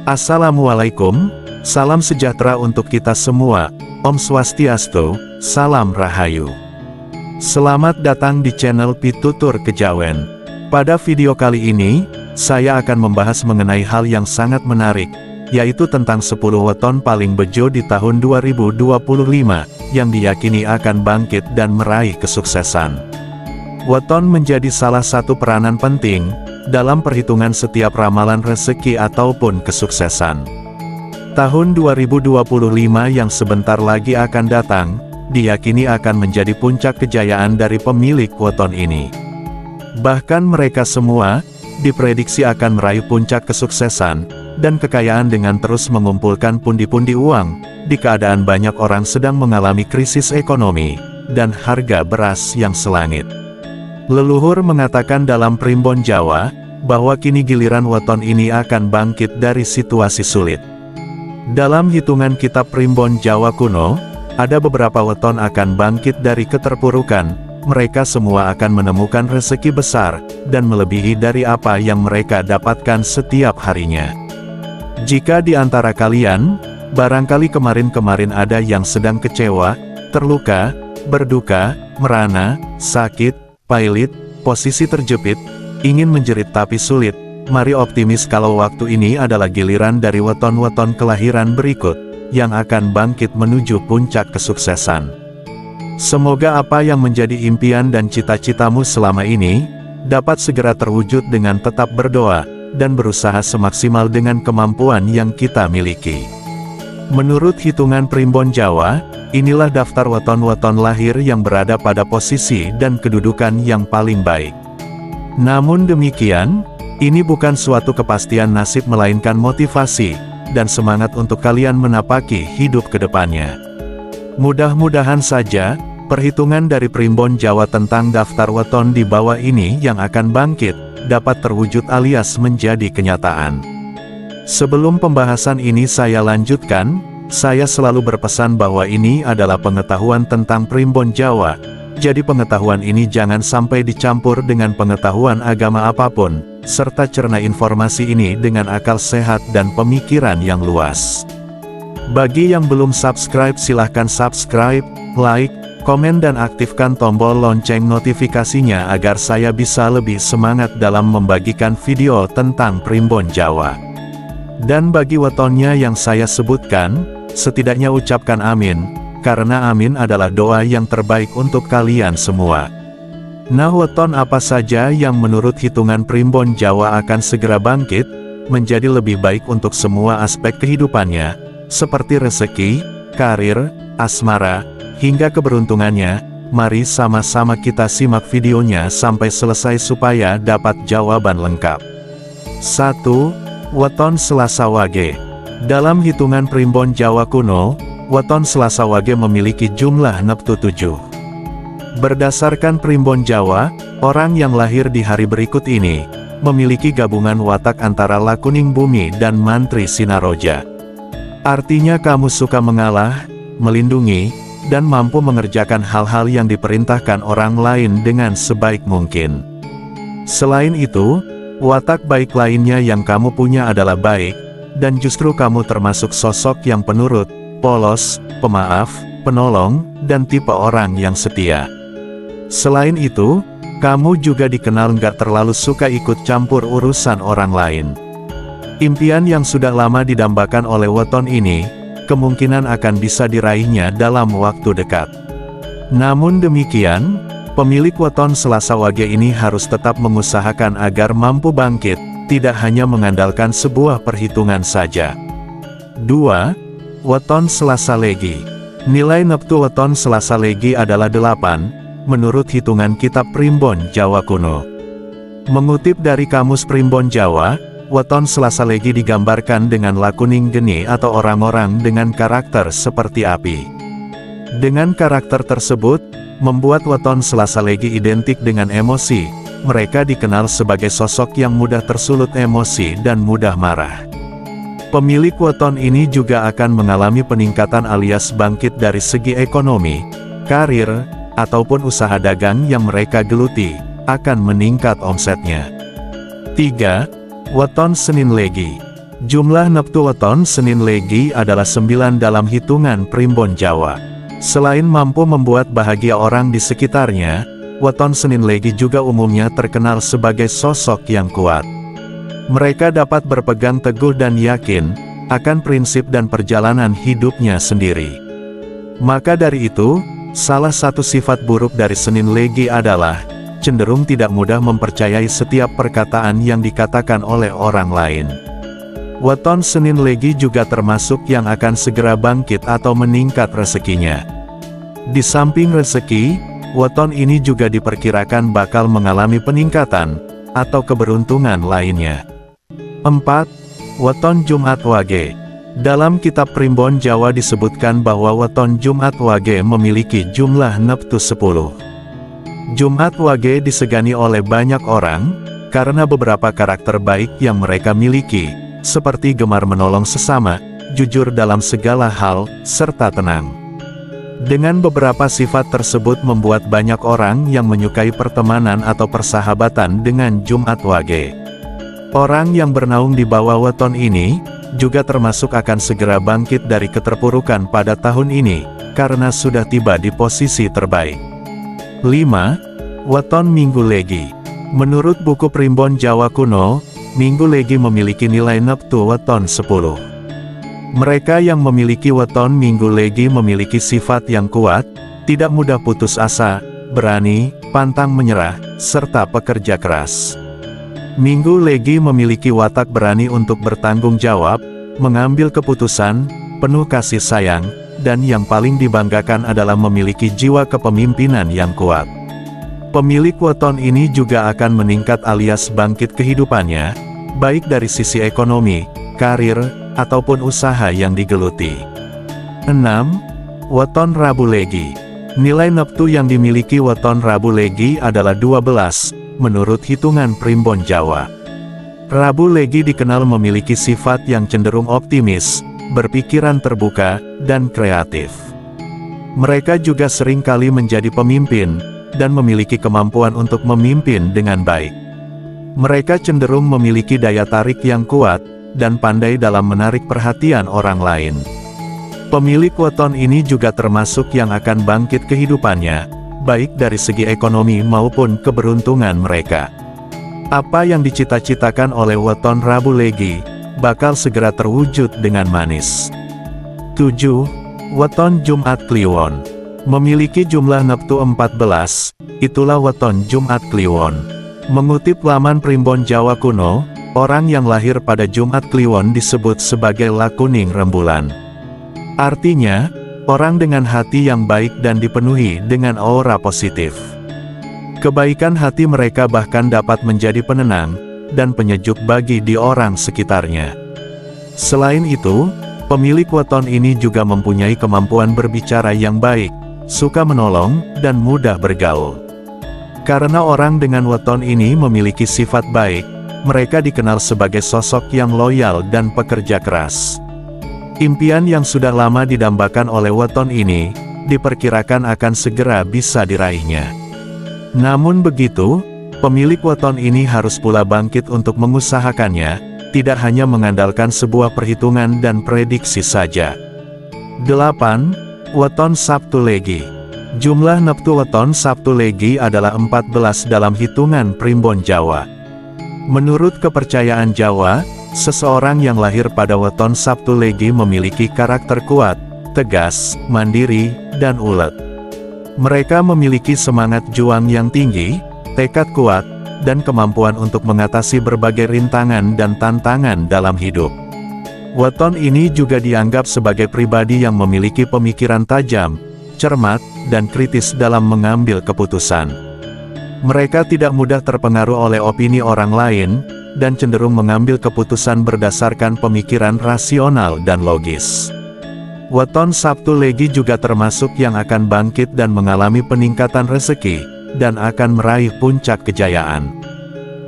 Assalamualaikum, salam sejahtera untuk kita semua, Om Swastiastu, salam rahayu. Selamat datang di channel Pitutur Kejawen. Pada video kali ini, saya akan membahas mengenai hal yang sangat menarik, yaitu tentang 10 weton paling bejo di tahun 2025, yang diyakini akan bangkit dan meraih kesuksesan. Weton menjadi salah satu peranan penting dalam perhitungan setiap ramalan rezeki ataupun kesuksesan. Tahun 2025 yang sebentar lagi akan datang, diyakini akan menjadi puncak kejayaan dari pemilik weton ini. Bahkan mereka semua diprediksi akan meraih puncak kesuksesan dan kekayaan dengan terus mengumpulkan pundi-pundi uang, di keadaan banyak orang sedang mengalami krisis ekonomi dan harga beras yang selangit. Leluhur mengatakan dalam Primbon Jawa, bahwa kini giliran weton ini akan bangkit dari situasi sulit. Dalam hitungan kitab Primbon Jawa kuno, ada beberapa weton akan bangkit dari keterpurukan, mereka semua akan menemukan rezeki besar, dan melebihi dari apa yang mereka dapatkan setiap harinya. Jika di antara kalian, barangkali kemarin-kemarin ada yang sedang kecewa, terluka, berduka, merana, sakit, pailit, posisi terjepit, ingin menjerit tapi sulit, mari optimis kalau waktu ini adalah giliran dari weton-weton kelahiran berikut, yang akan bangkit menuju puncak kesuksesan. Semoga apa yang menjadi impian dan cita-citamu selama ini, dapat segera terwujud dengan tetap berdoa, dan berusaha semaksimal dengan kemampuan yang kita miliki. Menurut hitungan Primbon Jawa, inilah daftar weton-weton lahir yang berada pada posisi dan kedudukan yang paling baik. Namun demikian, ini bukan suatu kepastian nasib melainkan motivasi, dan semangat untuk kalian menapaki hidup ke depannya. Mudah-mudahan saja, perhitungan dari Primbon Jawa tentang daftar weton di bawah ini yang akan bangkit, dapat terwujud alias menjadi kenyataan. Sebelum pembahasan ini saya lanjutkan, saya selalu berpesan bahwa ini adalah pengetahuan tentang Primbon Jawa, jadi pengetahuan ini jangan sampai dicampur dengan pengetahuan agama apapun, serta cerna informasi ini dengan akal sehat dan pemikiran yang luas. Bagi yang belum subscribe silahkan subscribe, like, komen dan aktifkan tombol lonceng notifikasinya agar saya bisa lebih semangat dalam membagikan video tentang Primbon Jawa. Dan bagi wetonnya yang saya sebutkan, setidaknya ucapkan amin, karena amin adalah doa yang terbaik untuk kalian semua. Nah, weton apa saja yang menurut hitungan Primbon Jawa akan segera bangkit, menjadi lebih baik untuk semua aspek kehidupannya, seperti rezeki, karir, asmara, hingga keberuntungannya. Mari sama-sama kita simak videonya sampai selesai supaya dapat jawaban lengkap. 1. Weton Selasa Wage. Dalam hitungan Primbon Jawa kuno, weton Selasa Wage memiliki jumlah neptu 7. Berdasarkan Primbon Jawa, orang yang lahir di hari berikut ini, memiliki gabungan watak antara lakuning bumi dan mantri sinaroja. Artinya kamu suka mengalah, melindungi, dan mampu mengerjakan hal-hal yang diperintahkan orang lain dengan sebaik mungkin. Selain itu, watak baik lainnya yang kamu punya adalah baik, dan justru kamu termasuk sosok yang penurut, polos, pemaaf, penolong, dan tipe orang yang setia. Selain itu, kamu juga dikenal nggak terlalu suka ikut campur urusan orang lain. Impian yang sudah lama didambakan oleh weton ini, kemungkinan akan bisa diraihnya dalam waktu dekat. Namun demikian, pemilik weton Selasa Wage ini harus tetap mengusahakan agar mampu bangkit, tidak hanya mengandalkan sebuah perhitungan saja. 2. Weton Selasa Legi. Nilai neptu weton Selasa Legi adalah 8, menurut hitungan kitab Primbon Jawa kuno. Mengutip dari Kamus Primbon Jawa, weton Selasa Legi digambarkan dengan lakuning geni atau orang-orang dengan karakter seperti api. Dengan karakter tersebut, membuat weton Selasa Legi identik dengan emosi, mereka dikenal sebagai sosok yang mudah tersulut emosi dan mudah marah. Pemilik weton ini juga akan mengalami peningkatan alias bangkit dari segi ekonomi, karir, ataupun usaha dagang yang mereka geluti, akan meningkat omsetnya. 3. Weton Senin Legi. Jumlah neptu weton Senin Legi adalah 9 dalam hitungan primbon Jawa. Selain mampu membuat bahagia orang di sekitarnya, weton Senin Legi juga umumnya terkenal sebagai sosok yang kuat. Mereka dapat berpegang teguh dan yakin akan prinsip dan perjalanan hidupnya sendiri. Maka dari itu, salah satu sifat buruk dari Senin Legi adalah cenderung tidak mudah mempercayai setiap perkataan yang dikatakan oleh orang lain. Weton Senin Legi juga termasuk yang akan segera bangkit atau meningkat rezekinya. Di samping rezeki, weton ini juga diperkirakan bakal mengalami peningkatan atau keberuntungan lainnya. 4. Weton Jumat Wage. Dalam kitab Primbon Jawa disebutkan bahwa weton Jumat Wage memiliki jumlah neptu 10. Jumat Wage disegani oleh banyak orang karena beberapa karakter baik yang mereka miliki, seperti gemar menolong sesama, jujur dalam segala hal, serta tenang. Dengan beberapa sifat tersebut membuat banyak orang yang menyukai pertemanan atau persahabatan dengan Jumat Wage. Orang yang bernaung di bawah weton ini, juga termasuk akan segera bangkit dari keterpurukan pada tahun ini, karena sudah tiba di posisi terbaik. 5. Weton Minggu Legi. Menurut buku Primbon Jawa Kuno, Minggu Legi memiliki nilai neptu weton 10. Mereka yang memiliki weton Minggu Legi memiliki sifat yang kuat, tidak mudah putus asa, berani, pantang menyerah, serta pekerja keras. Minggu Legi memiliki watak berani untuk bertanggung jawab, mengambil keputusan, penuh kasih sayang, dan yang paling dibanggakan adalah memiliki jiwa kepemimpinan yang kuat. Pemilik weton ini juga akan meningkat alias bangkit kehidupannya, baik dari sisi ekonomi, karir, ataupun usaha yang digeluti. 6. Weton Rabu Legi. Nilai neptu yang dimiliki weton Rabu Legi adalah 12, menurut hitungan Primbon Jawa. Rabu Legi dikenal memiliki sifat yang cenderung optimis, berpikiran terbuka, dan kreatif. Mereka juga seringkali menjadi pemimpin, dan memiliki kemampuan untuk memimpin dengan baik. Mereka cenderung memiliki daya tarik yang kuat, dan pandai dalam menarik perhatian orang lain. Pemilik weton ini juga termasuk yang akan bangkit kehidupannya, baik dari segi ekonomi maupun keberuntungan mereka. Apa yang dicita-citakan oleh weton Rabu Legi, bakal segera terwujud dengan manis. 7. Weton Jumat Kliwon. Memiliki jumlah neptu 14, itulah weton Jumat Kliwon. Mengutip laman Primbon Jawa Kuno, orang yang lahir pada Jumat Kliwon disebut sebagai lakuning rembulan. Artinya, orang dengan hati yang baik dan dipenuhi dengan aura positif. Kebaikan hati mereka bahkan dapat menjadi penenang dan penyejuk bagi di orang sekitarnya. Selain itu, pemilik weton ini juga mempunyai kemampuan berbicara yang baik, suka menolong, dan mudah bergaul. Karena orang dengan weton ini memiliki sifat baik, mereka dikenal sebagai sosok yang loyal dan pekerja keras. Impian yang sudah lama didambakan oleh weton ini, diperkirakan akan segera bisa diraihnya. Namun begitu, pemilik weton ini harus pula bangkit untuk mengusahakannya, tidak hanya mengandalkan sebuah perhitungan dan prediksi saja. 8. Weton Sabtu Legi. Jumlah neptu weton Sabtu Legi adalah 14 dalam hitungan Primbon Jawa. Menurut kepercayaan Jawa, seseorang yang lahir pada weton Sabtu Legi memiliki karakter kuat, tegas, mandiri, dan ulet. Mereka memiliki semangat juang yang tinggi, tekad kuat, dan kemampuan untuk mengatasi berbagai rintangan dan tantangan dalam hidup. Weton ini juga dianggap sebagai pribadi yang memiliki pemikiran tajam, cermat, dan kritis dalam mengambil keputusan. Mereka tidak mudah terpengaruh oleh opini orang lain, dan cenderung mengambil keputusan berdasarkan pemikiran rasional dan logis. Weton Sabtu Legi juga termasuk yang akan bangkit dan mengalami peningkatan rezeki, dan akan meraih puncak kejayaan.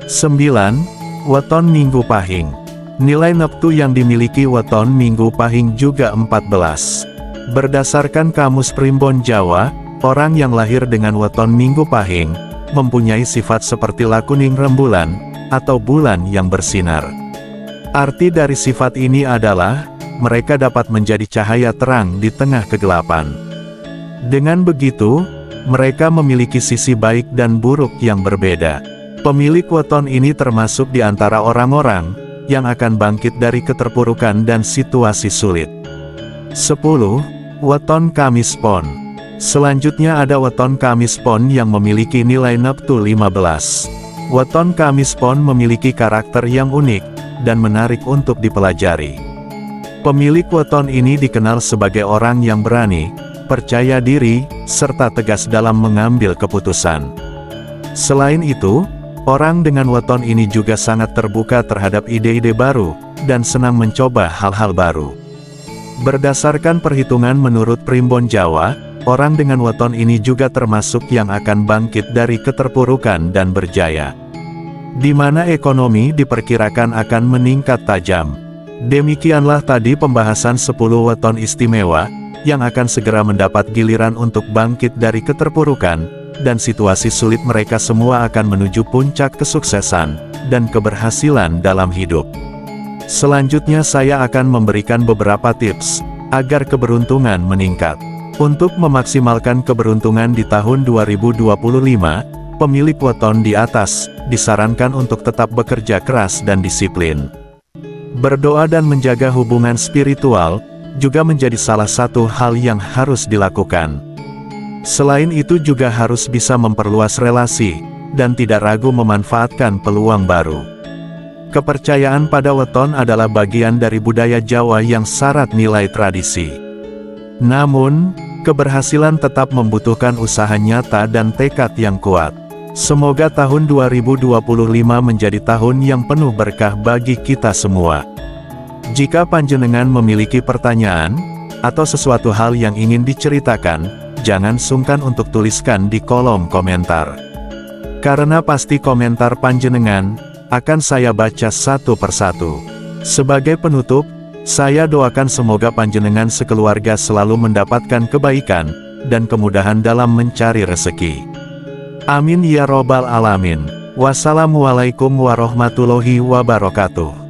9. Weton Minggu Pahing. Nilai neptu yang dimiliki weton Minggu Pahing juga 14. Berdasarkan Kamus Primbon Jawa, orang yang lahir dengan weton Minggu Pahing, mempunyai sifat seperti lakuning rembulan, atau bulan yang bersinar. Arti dari sifat ini adalah, mereka dapat menjadi cahaya terang di tengah kegelapan. Dengan begitu, mereka memiliki sisi baik dan buruk yang berbeda. Pemilik weton ini termasuk di antara orang-orang yang akan bangkit dari keterpurukan dan situasi sulit. 10. Weton Kamis Pon. Selanjutnya ada weton Kamis Pon yang memiliki nilai neptu 15. Weton Kamis Pon memiliki karakter yang unik dan menarik untuk dipelajari. Pemilik weton ini dikenal sebagai orang yang berani, percaya diri, serta tegas dalam mengambil keputusan. Selain itu, orang dengan weton ini juga sangat terbuka terhadap ide-ide baru, dan senang mencoba hal-hal baru. Berdasarkan perhitungan menurut Primbon Jawa, orang dengan weton ini juga termasuk yang akan bangkit dari keterpurukan dan berjaya, di mana ekonomi diperkirakan akan meningkat tajam. Demikianlah tadi pembahasan 10 weton istimewa, yang akan segera mendapat giliran untuk bangkit dari keterpurukan, dan situasi sulit mereka semua akan menuju puncak kesuksesan, dan keberhasilan dalam hidup. Selanjutnya saya akan memberikan beberapa tips, agar keberuntungan meningkat. Untuk memaksimalkan keberuntungan di tahun 2025, pemilik weton di atas, disarankan untuk tetap bekerja keras dan disiplin. Berdoa dan menjaga hubungan spiritual, juga menjadi salah satu hal yang harus dilakukan. Selain itu juga harus bisa memperluas relasi, dan tidak ragu memanfaatkan peluang baru. Kepercayaan pada weton adalah bagian dari budaya Jawa yang syarat nilai tradisi. Namun, keberhasilan tetap membutuhkan usaha nyata dan tekad yang kuat. Semoga tahun 2025 menjadi tahun yang penuh berkah bagi kita semua. Jika panjenengan memiliki pertanyaan, atau sesuatu hal yang ingin diceritakan, jangan sungkan untuk tuliskan di kolom komentar. Karena pasti komentar panjenengan akan saya baca satu persatu. Sebagai penutup, saya doakan semoga panjenengan sekeluarga selalu mendapatkan kebaikan, dan kemudahan dalam mencari rezeki. Amin ya robbal alamin. Wassalamualaikum warahmatullahi wabarakatuh.